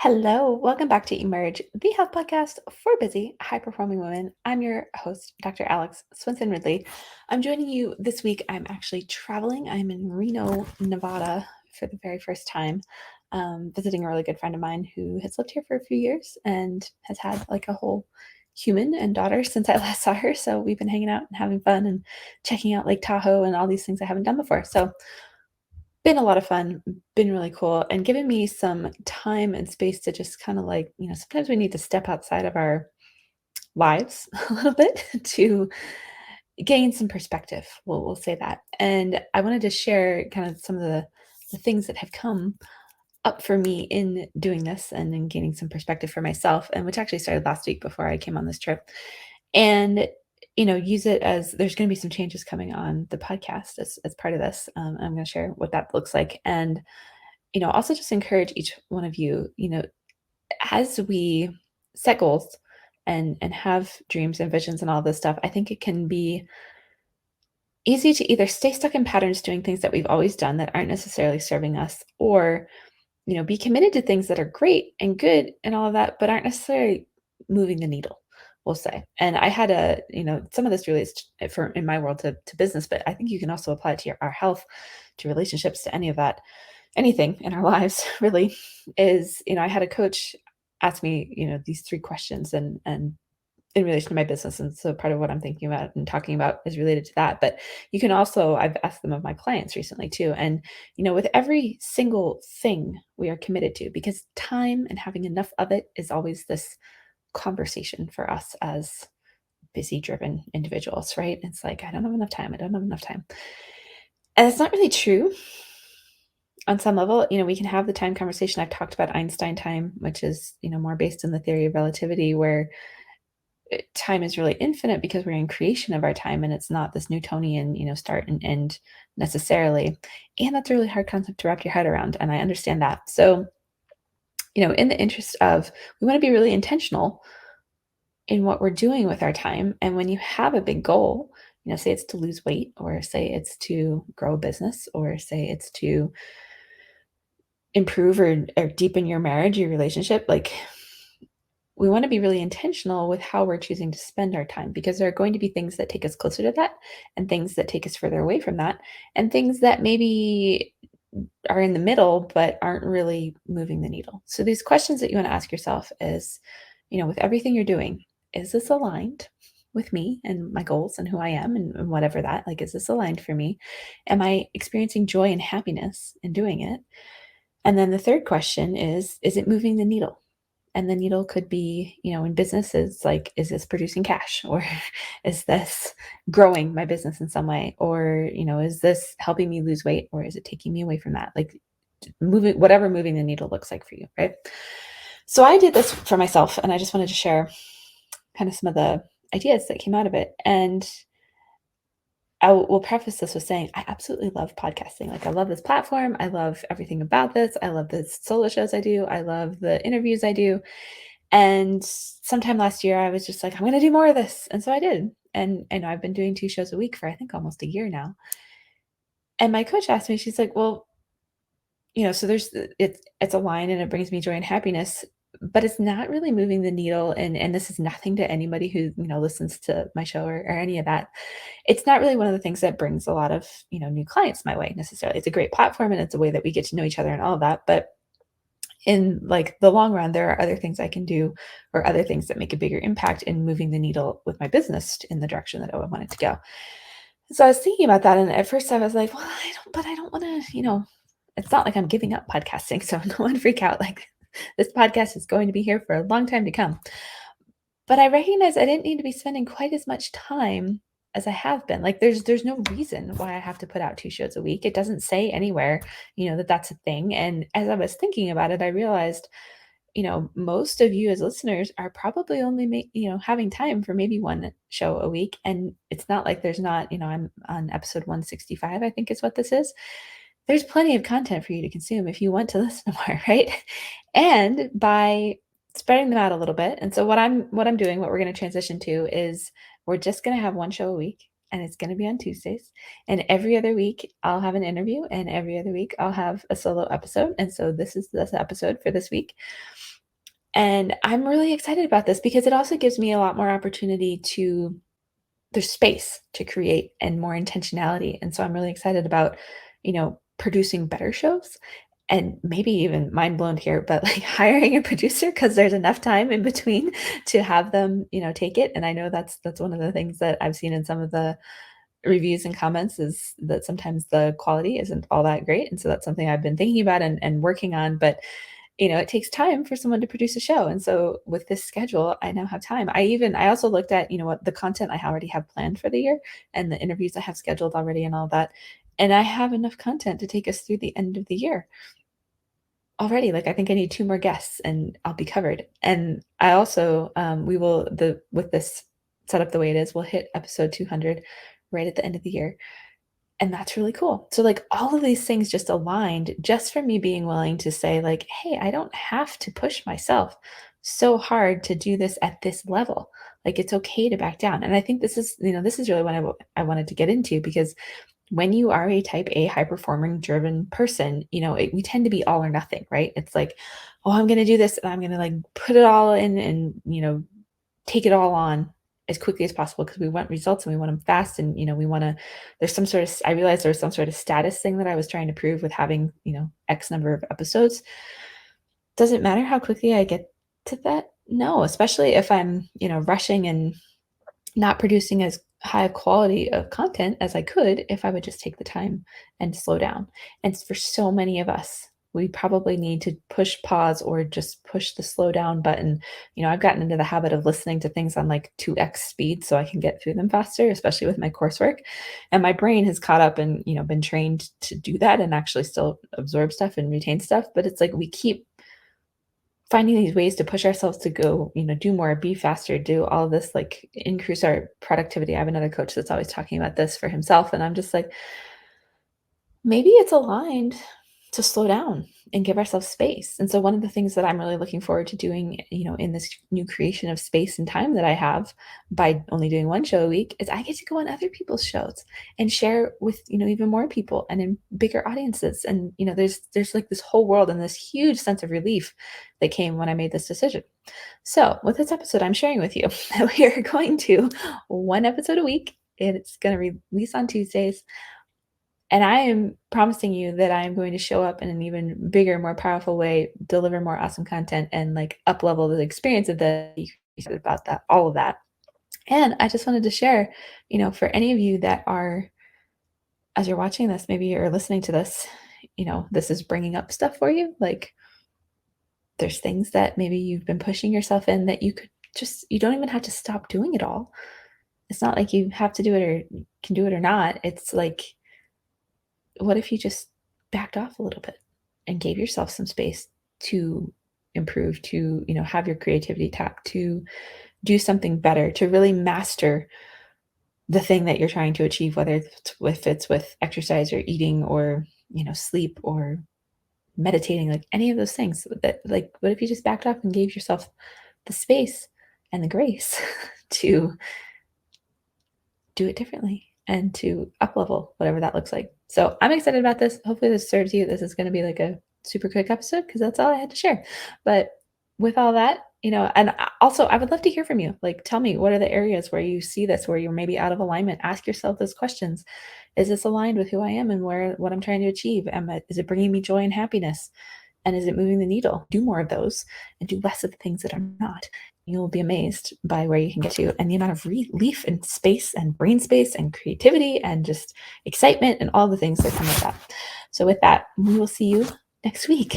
Hello, welcome back to Emerge, the health podcast for busy, high performing women. I'm your host, Dr. Alex Swinson Ridley. I'm joining you this week. I'm actually traveling. I'm in Reno, Nevada for the very first time, visiting a really good friend of mine who has lived here for a few years and has had like a whole human and daughter since I last saw her. So we've been hanging out and having fun and checking out Lake Tahoe and all these things I haven't done before. So been a lot of fun, been really cool, and given me some time and space to just kinda, like, sometimes we need to step outside of our lives a little bit to gain some perspective. We'll say that. And I wanted to share kind of some of the things that have come up for me in doing this and in gaining some perspective for myself, and which actually started last week before I came on this trip. And, use it as there's gonna be some changes coming on the podcast as part of this. I'm gonna share what that looks like. And also just encourage each one of you, as we set goals and have dreams and visions and all this stuff, I think it can be easy to either stay stuck in patterns doing things that we've always done that aren't necessarily serving us, or be committed to things that are great and good and all of that, but aren't necessarily moving the needle, we'll say. And I had some of this relates for in my world to business, but I think you can also apply it to our health, to relationships, to any of that, anything in our lives really is, I had a coach ask me, these three questions and in relation to my business. And so part of what I'm thinking about and talking about is related to that. But you can also, I've asked them of my clients recently too. And, with every single thing we are committed to, because time and having enough of it is always this conversation for us as busy driven individuals, right? It's like, I don't have enough time. I don't have enough time. And it's not really true on some level. We can have the time conversation. I've talked about Einstein time, which is, more based in the theory of relativity, where time is really infinite because we're in creation of our time and it's not this Newtonian, start and end necessarily. And that's a really hard concept to wrap your head around. And I understand that. So, in the interest of, we want to be really intentional in what we're doing with our time. And when you have a big goal, say it's to lose weight, or say it's to grow a business, or say it's to improve or deepen your marriage, your relationship, like, we want to be really intentional with how we're choosing to spend our time, because there are going to be things that take us closer to that and things that take us further away from that, and things that maybe are in the middle but aren't really moving the needle. So these questions that you want to ask yourself is, with everything you're doing, is this aligned with me and my goals and who I am, and whatever that, like, is this aligned for me? Am I experiencing joy and happiness in doing it? And then the third question is it moving the needle? And the needle could be, in businesses, like, is this producing cash? Or is this growing my business in some way? Or, is this helping me lose weight? Or is it taking me away from that? Like, whatever moving the needle looks like for you, right? So I did this for myself, and I just wanted to share kind of some of the ideas that came out of it. And I will preface this with saying I absolutely love podcasting. Like, I love this platform. I love everything about this. I love the solo shows I do. I love the interviews I do. And sometime last year, I was just like, I'm going to do more of this. And so I did. And I've been doing 2 shows a week for, I think, almost a year now. And my coach asked me, she's like, well, so it's a line and it brings me joy and happiness, but it's not really moving the needle. And this is nothing to anybody who, listens to my show or any of that. It's not really one of the things that brings a lot of, new clients my way necessarily. It's a great platform and it's a way that we get to know each other and all of that. But in, like, the long run, there are other things I can do, or other things that make a bigger impact in moving the needle with my business in the direction that I would want it to go. So I was thinking about that, and at first I was like, well, I don't want to, it's not like I'm giving up podcasting. So no one freak out. Like, this podcast is going to be here for a long time to come. But I recognized I didn't need to be spending quite as much time as I have been. Like, there's no reason why I have to put out 2 shows a week. It doesn't say anywhere, that that's a thing. And as I was thinking about it, I realized, most of you as listeners are probably only having time for maybe 1 show a week. And it's not like there's not, I'm on episode 165, I think is what this is. There's plenty of content for you to consume if you want to listen to more, right? And by spreading them out a little bit. And so what I'm doing, what we're going to transition to is, we're just going to have 1 show a week, and it's going to be on Tuesdays. And every other week I'll have an interview, and every other week I'll have a solo episode. And so this is this episode for this week. And I'm really excited about this because it also gives me a lot more opportunity to there's space to create and more intentionality. And so I'm really excited about, producing better shows and maybe even mind blown here, but like hiring a producer because there's enough time in between to have them, take it. And I know that's one of the things that I've seen in some of the reviews and comments is that sometimes the quality isn't all that great. And so that's something I've been thinking about and working on. But it takes time for someone to produce a show. And so with this schedule, I now have time. I also looked at, what the content I already have planned for the year and the interviews I have scheduled already and all that. And I have enough content to take us through the end of the year already. Like I think I need two more guests and I'll be covered. And I also we will the with this set up the way it is, we'll hit episode 200 right at the end of the year. And that's really cool. So, like, all of these things just aligned just for me being willing to say, like, "Hey, I don't have to push myself so hard to do this at this level. Like, it's okay to back down." And I think this is really what I wanted to get into because when you are a type A high performing driven person, we tend to be all or nothing, right? It's like, "Oh, I'm gonna do this and I'm gonna like put it all in and, take it all on as quickly as possible because we want results and we want them fast and we want to I realized there's some sort of status thing that I was trying to prove with having x number of episodes. Does it matter how quickly I get to that? No, especially if I'm rushing and not producing as high quality of content as I could if I would just take the time and slow down. And for so many of us, we probably need to push pause or just push the slow down button. I've gotten into the habit of listening to things on like 2x speed so I can get through them faster, especially with my coursework. And my brain has caught up and, been trained to do that and actually still absorb stuff and retain stuff. But it's like we keep finding these ways to push ourselves to go, do more, be faster, do all this, like increase our productivity. I have another coach that's always talking about this for himself. And I'm just like, maybe it's aligned to slow down and give ourselves space. And so one of the things that I'm really looking forward to doing, in this new creation of space and time that I have by only doing one show a week is I get to go on other people's shows and share with, even more people and in bigger audiences. And, there's like this whole world and this huge sense of relief that came when I made this decision. So with this episode, I'm sharing with you that we are going to one episode a week. It's going to release on Tuesdays. And I am promising you that I am going to show up in an even bigger, more powerful way, deliver more awesome content, and like up level the experience of about that, all of that. And I just wanted to share, for any of you that are, as you're watching this, maybe you're listening to this, this is bringing up stuff for you. Like there's things that maybe you've been pushing yourself in that you don't even have to stop doing it all. It's not like you have to do it or can do it or not. It's like, what if you just backed off a little bit and gave yourself some space to improve, to, have your creativity tap, to do something better, to really master the thing that you're trying to achieve, whether it's with exercise or eating or, sleep or meditating, like any of those things that like, what if you just backed off and gave yourself the space and the grace to do it differently and to up level whatever that looks like. So I'm excited about this. Hopefully this serves you. This is going to be like a super quick episode because that's all I had to share. But with all that, and also I would love to hear from you. Like tell me, what are the areas where you see this, where you're maybe out of alignment? Ask yourself those questions. Is this aligned with who I am and what I'm trying to achieve? Is it bringing me joy and happiness? And is it moving the needle? Do more of those and do less of the things that are not. You'll be amazed by where you can get to and the amount of relief and space and brain space and creativity and just excitement and all the things that come with that. So with that, we will see you next week.